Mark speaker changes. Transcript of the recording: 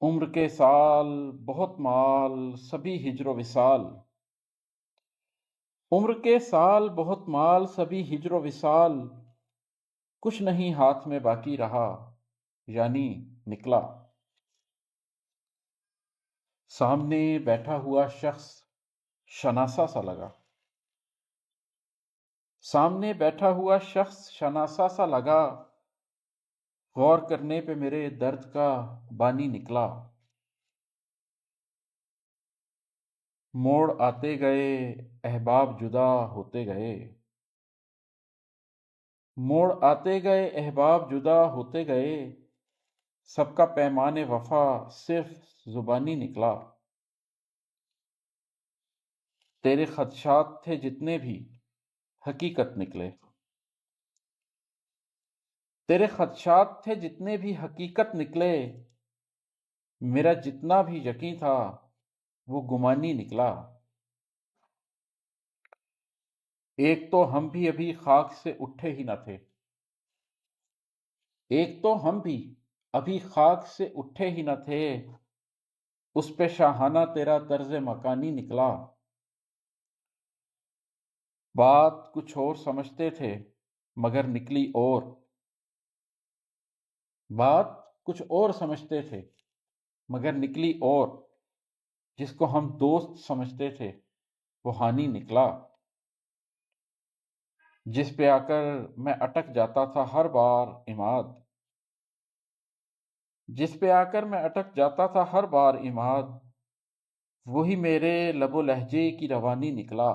Speaker 1: عمر کے سال بہت مال سبھی ہجر و وصال۔ عمر کے سال بہت مال سبھی ہجر و وصال، کچھ نہیں ہاتھ میں باقی رہا، یعنی نکلا۔ سامنے بیٹھا ہوا شخص شناسا سا لگا، سامنے بیٹھا ہوا شخص شناسا سا لگا، غور کرنے پہ میرے درد کا بانی نکلا۔ موڑ آتے گئے احباب جدا ہوتے گئے، موڑ آتے گئے احباب جدا ہوتے گئے، سب کا پیمان وفا صرف زبانی نکلا۔ تیرے خدشات تھے جتنے بھی حقیقت نکلے، تیرے خدشات تھے جتنے بھی حقیقت نکلے، میرا جتنا بھی یقین تھا وہ گمانی نکلا۔ ایک تو ہم بھی ابھی خاک سے اٹھے ہی نہ تھے، ایک تو ہم بھی ابھی خاک سے اٹھے ہی نہ تھے، اس پہ شاہانہ تیرا طرز مکانی نکلا۔ بات کچھ اور سمجھتے تھے مگر نکلی اور، بات کچھ اور سمجھتے تھے مگر نکلی اور، جس کو ہم دوست سمجھتے تھے وہ ہانی نکلا۔ جس پہ آ کر میں اٹک جاتا تھا ہر بار عماد، جس پہ آ کر میں اٹک جاتا تھا ہر بار عماد، وہی میرے لب و لہجے کی روانی نکلا۔